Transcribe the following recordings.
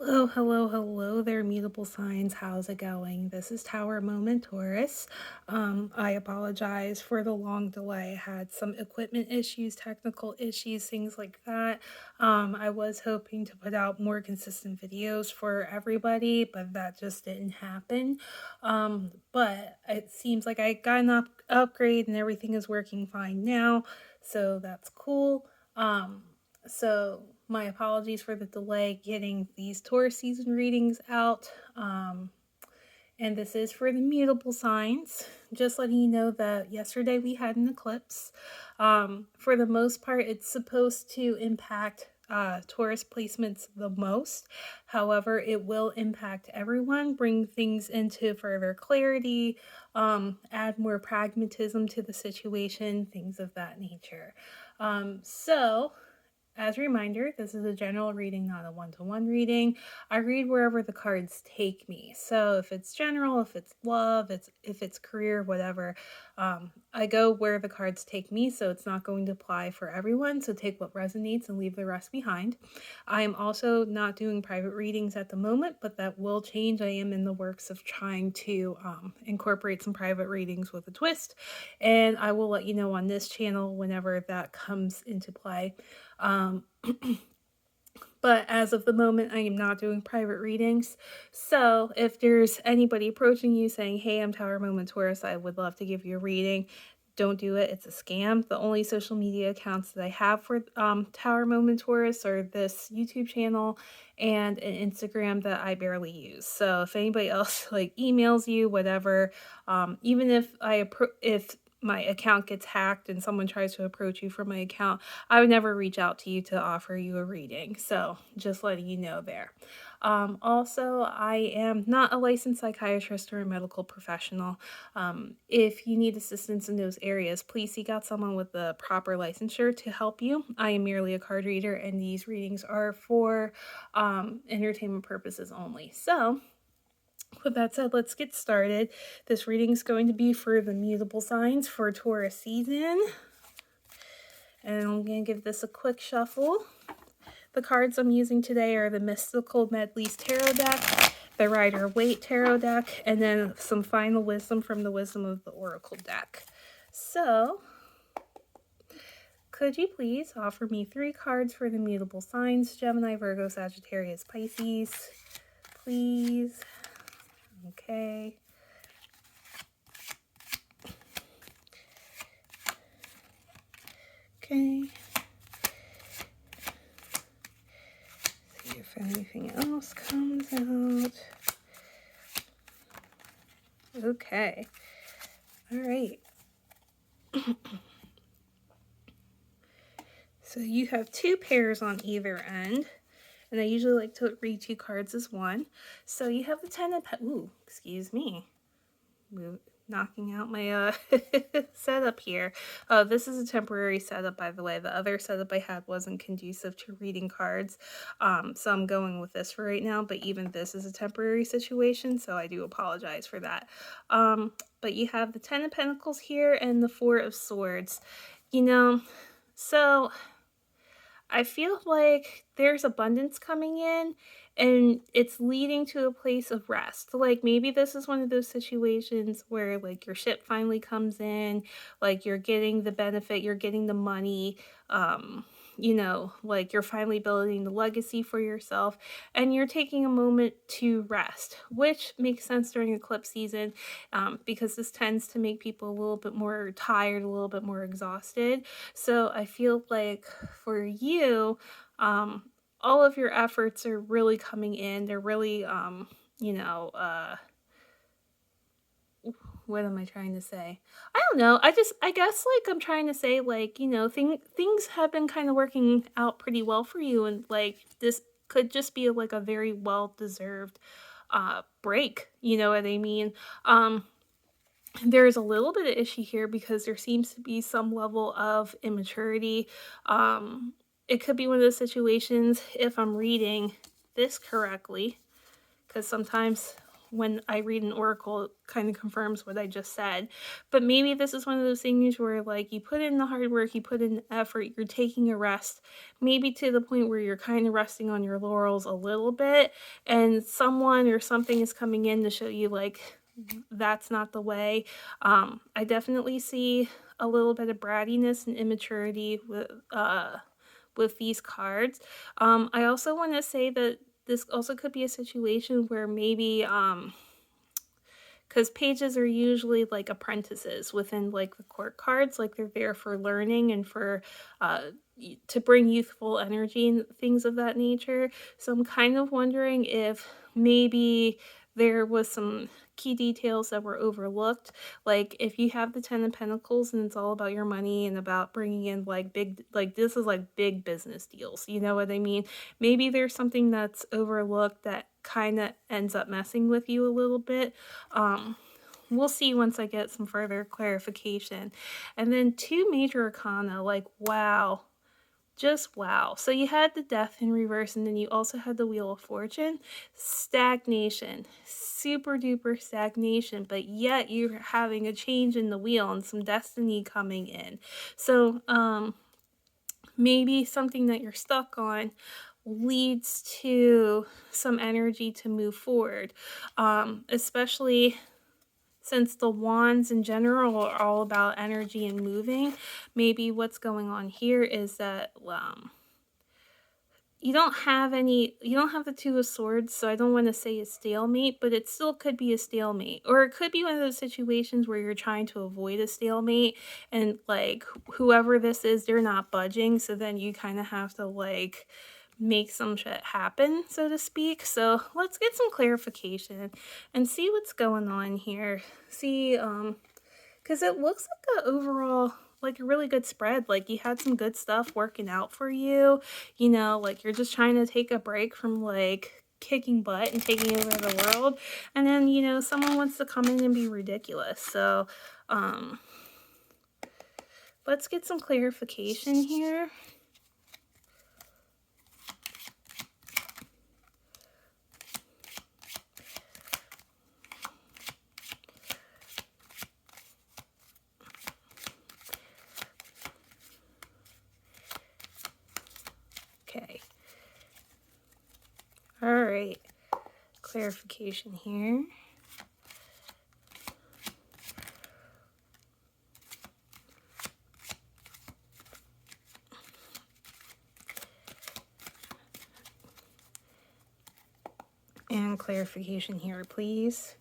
Hello, hello, hello there, mutable signs. How's it going? This is Tower Moment Taurus. I apologize for the long delay. I had some equipment issues, technical issues, things like that. I was hoping to put out more consistent videos for everybody, but that just didn't happen. But it seems like I got an upgrade and everything is working fine now, so that's cool. So my apologies for the delay getting these Taurus season readings out. And this is for the mutable signs. Just letting you know that yesterday we had an eclipse. For the most part, it's supposed to impact Taurus placements the most. However, it will impact everyone, bring things into further clarity, add more pragmatism to the situation, things of that nature. So as a reminder, this is a general reading, not a one-to-one reading. I read wherever the cards take me. So if it's general, if it's love, if it's career, whatever, I go where the cards take me. So it's not going to apply for everyone. So take what resonates and leave the rest behind. I am also not doing private readings at the moment, but that will change. I am in the works of trying to incorporate some private readings with a twist, and I will let you know on this channel whenever that comes into play. But as of the moment, I am not doing private readings. So if there's anybody approaching you saying, hey, I'm Tower Moment Taurus, I would love to give you a reading, don't do it. It's a scam. The only social media accounts that I have for Tower Moment Taurus are this YouTube channel and an Instagram that I barely use. So if anybody else like emails you, whatever, even if if my account gets hacked and someone tries to approach you from my account, I would never reach out to you to offer you a reading. So just letting you know there. Also, I am not a licensed psychiatrist or a medical professional. If you need assistance in those areas, please seek out someone with the proper licensure to help you. I am merely a card reader, and these readings are for entertainment purposes only. So with that said, let's get started. This reading is going to be for the mutable signs for Taurus season. And I'm going to give this a quick shuffle. The cards I'm using today are the Mystical Medleys Tarot deck, the Rider-Waite Tarot deck, and then some final wisdom from the Wisdom of the Oracle deck. So, could you please offer me 3 cards for the mutable signs, Gemini, Virgo, Sagittarius, Pisces? Please. Okay. Okay. See if anything else comes out. Okay. All right. So you have 2 pairs on either end. And I usually like to read 2 cards as one. So you have the 10 of ooh, excuse me. Knocking out my setup here. Oh, this is a temporary setup, by the way. The other setup I had wasn't conducive to reading cards. So I'm going with this for right now, but even this is a temporary situation, so I do apologize for that. But you have the 10 of Pentacles here and the 4 of Swords. You know, so I feel like there's abundance coming in and it's leading to a place of rest. Like maybe this is one of those situations where like your ship finally comes in, like you're getting the benefit, you're getting the money, you know, like you're finally building the legacy for yourself and you're taking a moment to rest, which makes sense during eclipse season because this tends to make people a little bit more tired, a little bit more exhausted. So I feel like for you, all of your efforts are really coming in. They're really, you know, what am I trying to say? I don't know. I guess like I'm trying to say like, you know, things have been kind of working out pretty well for you. And like this could just be like a very well-deserved break. You know what I mean? There's a little bit of issue here because there seems to be some level of immaturity. It could be one of those situations, if I'm reading this correctly, because sometimes when I read an oracle, it kind of confirms what I just said. But maybe this is one of those things where like you put in the hard work, you put in the effort, you're taking a rest, maybe to the point where you're kind of resting on your laurels a little bit, and someone or something is coming in to show you like that's not the way. I definitely see a little bit of brattiness and immaturity with these cards. I also want to say that this also could be a situation where maybe because pages are usually like apprentices within like the court cards, like they're there for learning and for to bring youthful energy and things of that nature. So I'm kind of wondering if maybe there was some key details that were overlooked. Like if you have the 10 of Pentacles and it's all about your money and about bringing in like big, like this is like big business deals, you know what I mean? Maybe there's something that's overlooked that kind of ends up messing with you a little bit. We'll see once I get some further clarification. And then 2 major arcana, like wow. Just wow. So you had the Death in reverse, and then you also had the Wheel of Fortune. Stagnation. Super duper stagnation, but yet you're having a change in the wheel and some destiny coming in. So maybe something that you're stuck on leads to some energy to move forward, especially since the wands in general are all about energy and moving. Maybe what's going on here is that you don't have the 2 of Swords, so I don't want to say a stalemate, but it still could be a stalemate. Or it could be one of those situations where you're trying to avoid a stalemate and like whoever this is, they're not budging, so then you kind of have to like make some shit happen, so to speak. So let's get some clarification and see what's going on here. See, because it looks like an overall, like a really good spread. Like you had some good stuff working out for you, you know, like you're just trying to take a break from like kicking butt and taking over the world, and then, you know, someone wants to come in and be ridiculous. So let's get some clarification here. Okay. All right. Clarification here. And clarification here, please.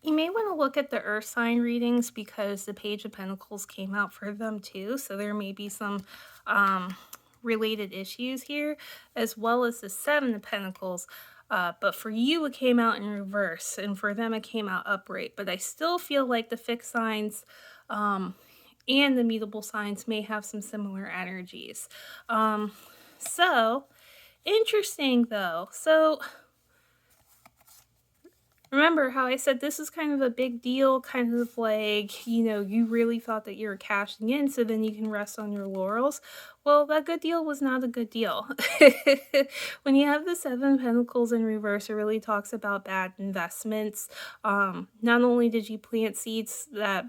You may want to look at the Earth sign readings because the Page of Pentacles came out for them too. So there may be some related issues here, as well as the 7 of Pentacles. But for you, it came out in reverse, and for them, it came out upright. But I still feel like the fixed signs and the mutable signs may have some similar energies. So, interesting though. So, remember how I said this is kind of a big deal, kind of like, you know, you really thought that you were cashing in so then you can rest on your laurels. Well, that good deal was not a good deal. When you have the 7 of Pentacles in reverse, it really talks about bad investments. Not only did you plant seeds that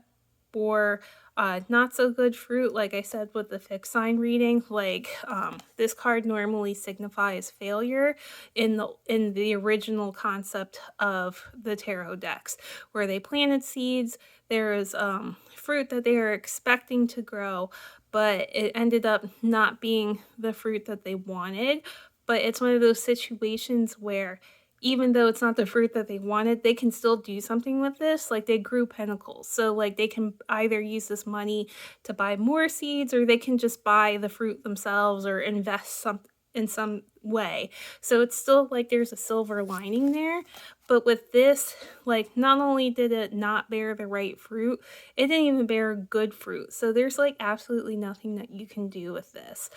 bore not so good fruit, like I said with the fixed sign reading, like this card normally signifies failure in the original concept of the tarot decks, where they planted seeds, there is fruit that they are expecting to grow, but it ended up not being the fruit that they wanted. But it's one of those situations where even though it's not the fruit that they wanted, they can still do something with this. Like they grew pentacles. So like they can either use this money to buy more seeds, or they can just buy the fruit themselves or invest in some way. So it's still like there's a silver lining there. But with this, like not only did it not bear the right fruit, it didn't even bear good fruit. So there's like absolutely nothing that you can do with this.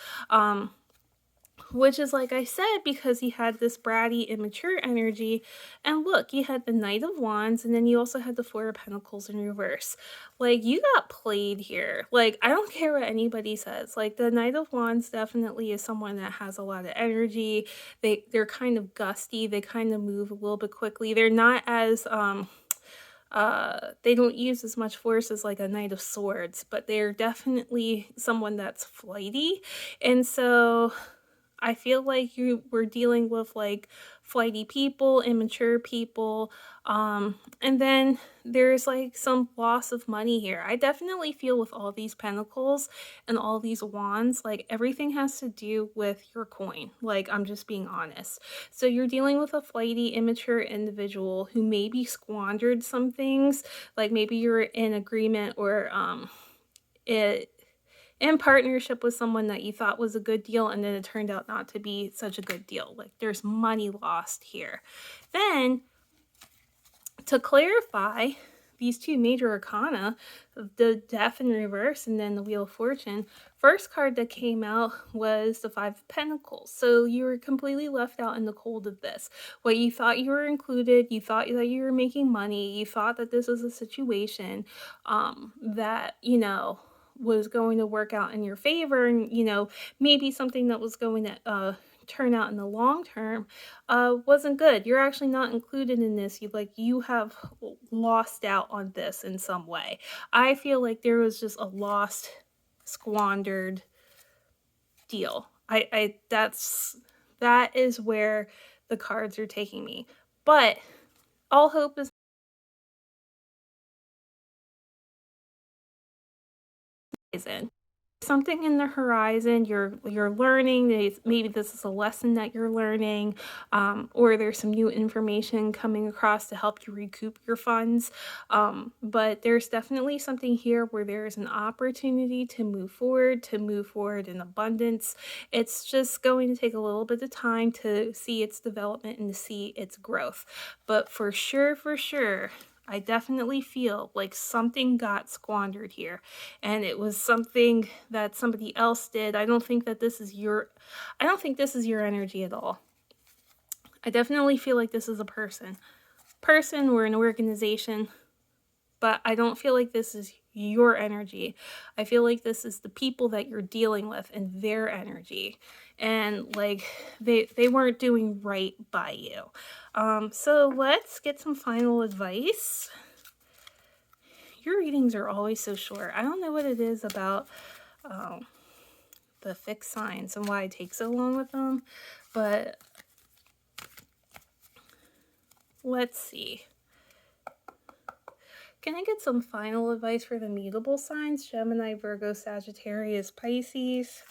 which is, like I said, because he had this bratty, immature energy. And look, you had the Knight of Wands, and then you also had the Four of Pentacles in reverse. Like, you got played here. Like, I don't care what anybody says. Like, the Knight of Wands definitely is someone that has a lot of energy. They're kind of gusty. They kind of move a little bit quickly. They're not as they don't use as much force as like a Knight of Swords, but they're definitely someone that's flighty. And so I feel like you were dealing with like flighty people, immature people, and then there's like some loss of money here. I definitely feel with all these pentacles and all these wands, like everything has to do with your coin. Like, I'm just being honest. So you're dealing with a flighty, immature individual who maybe squandered some things. Like, maybe you're in agreement or it in partnership with someone that you thought was a good deal, and then it turned out not to be such a good deal. Like, there's money lost here. Then, to clarify, these two major arcana, the Death in reverse and then the Wheel of Fortune, first card that came out was the Five of Pentacles. So you were completely left out in the cold of this. What you thought you were included, you thought that you were making money, you thought that this was a situation that, you know, was going to work out in your favor, and, you know, maybe something that was going to turn out in the long term wasn't good. You're actually not included in this. You have lost out on this in some way. I feel like there was just a lost, squandered deal. That is where the cards are taking me. But all hope is in. Something in the horizon, you're learning. Maybe this is a lesson that you're learning, or there's some new information coming across to help you recoup your funds, but there's definitely something here where there's an opportunity to move forward in abundance. It's just going to take a little bit of time to see its development and to see its growth, but for sure, I definitely feel like something got squandered here, and it was something that somebody else did. I don't think this is your energy at all. I definitely feel like this is a person or an organization, but I don't feel like this is your energy. I feel like this is the people that you're dealing with and their energy, and like they weren't doing right by you. So let's get some final advice. Your readings are always so short. I don't know what it is about the fixed signs and why it takes so long with them, but let's see. Can I get some final advice for the mutable signs? Gemini, Virgo, Sagittarius, Pisces.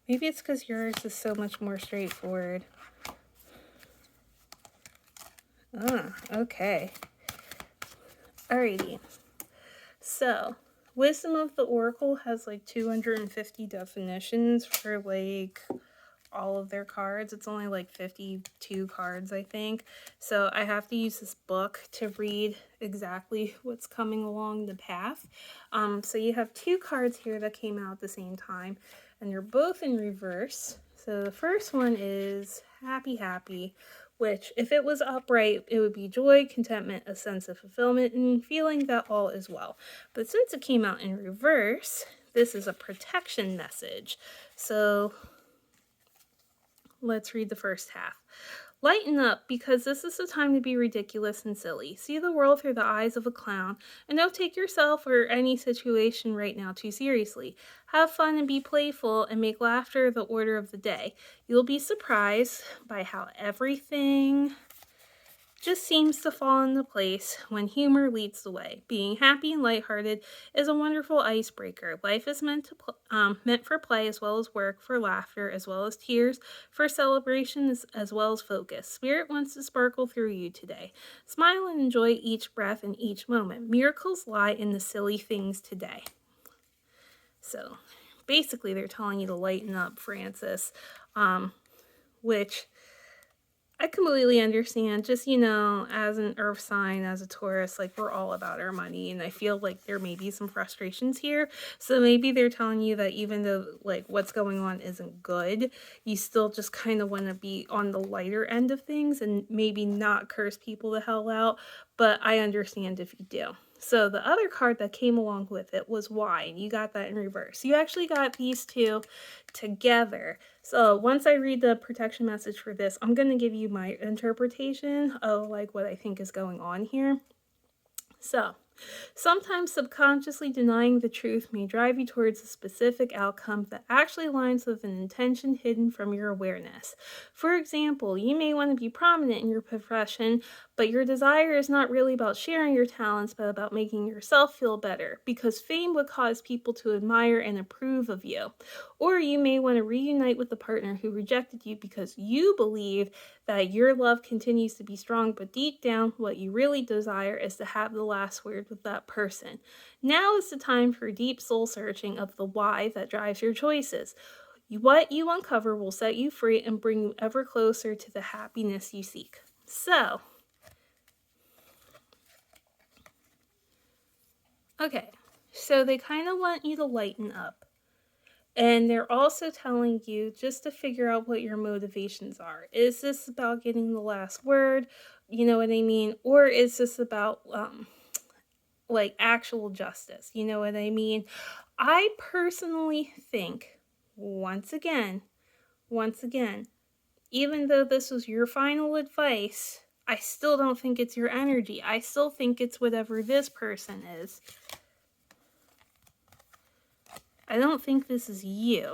Maybe it's because yours is so much more straightforward. Okay. Alrighty. So, Wisdom of the Oracle has like 250 definitions for like all of their cards. It's only like 52 cards, I think. So I have to use this book to read exactly what's coming along the path. So you have two cards here that came out at the same time, and they're both in reverse. So the first one is happy, which if it was upright, it would be joy, contentment, a sense of fulfillment, and feeling that all is well. But since it came out in reverse, this is a protection message. So let's read the first half. Lighten up, because this is the time to be ridiculous and silly. See the world through the eyes of a clown, and don't take yourself or any situation right now too seriously. Have fun and be playful, and make laughter the order of the day. You'll be surprised by how everything just seems to fall into place when humor leads the way. Being happy and lighthearted is a wonderful icebreaker. Life is meant for play as well as work, for laughter as well as tears, for celebration as well as focus. Spirit wants to sparkle through you today. Smile and enjoy each breath and each moment. Miracles lie in the silly things today. So basically they're telling you to lighten up, Francis, which I completely understand. Just, as an earth sign, as a Taurus, like we're all about our money. And I feel like there may be some frustrations here. So maybe they're telling you that even though like what's going on isn't good, you still just kind of want to be on the lighter end of things and maybe not curse people the hell out. But I understand if you do. So the other card that came along with it was why, and you got that in reverse. You actually got these two together. So once I read the protection message for this, I'm going to give you my interpretation of like what I think is going on here. So sometimes subconsciously denying the truth may drive you towards a specific outcome that actually aligns with an intention hidden from your awareness. For example, you may want to be prominent in your profession, but your desire is not really about sharing your talents, but about making yourself feel better, because fame would cause people to admire and approve of you. Or you may want to reunite with the partner who rejected you because you believe that your love continues to be strong, but deep down, what you really desire is to have the last word with that person. Now is the time for deep soul searching of the why that drives your choices. What you uncover will set you free and bring you ever closer to the happiness you seek. So, okay, so they kind of want you to lighten up. And they're also telling you just to figure out what your motivations are. Is this about getting the last word? You know what I mean? Or is this about like actual justice? You know what I mean? I personally think, once again, even though this was your final advice, I still don't think it's your energy. I still think it's whatever this person is. I don't think this is you.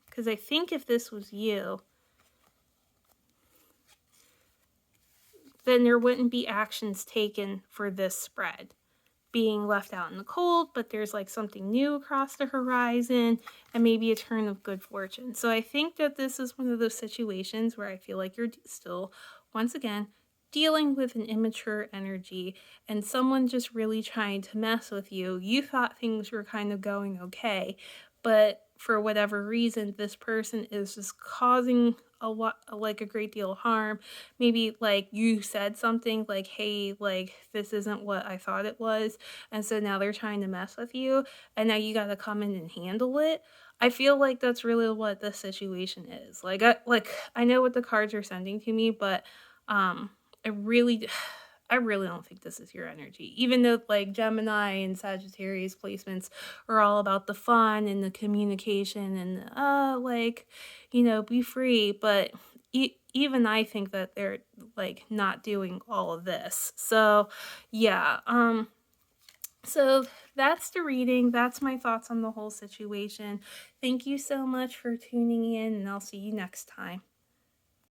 Because I think if this was you, then there wouldn't be actions taken for this spread being left out in the cold, but there's like something new across the horizon and maybe a turn of good fortune. So I think that this is one of those situations where I feel like you're still, once again, dealing with an immature energy and someone just really trying to mess with you. You thought things were kind of going okay, but for whatever reason, this person is just causing a lot, like a great deal of harm. Maybe like you said something like, hey, like this isn't what I thought it was, and so now they're trying to mess with you, and now you got to come in and handle it. I feel like that's really what this situation is. I know what the cards are sending to me, but um I really I really don't think this is your energy. Even though like Gemini and Sagittarius placements are all about the fun and the communication and be free, but even I think that they're like not doing all of this. So, yeah, so that's the reading. That's my thoughts on the whole situation. Thank you so much for tuning in, and I'll see you next time.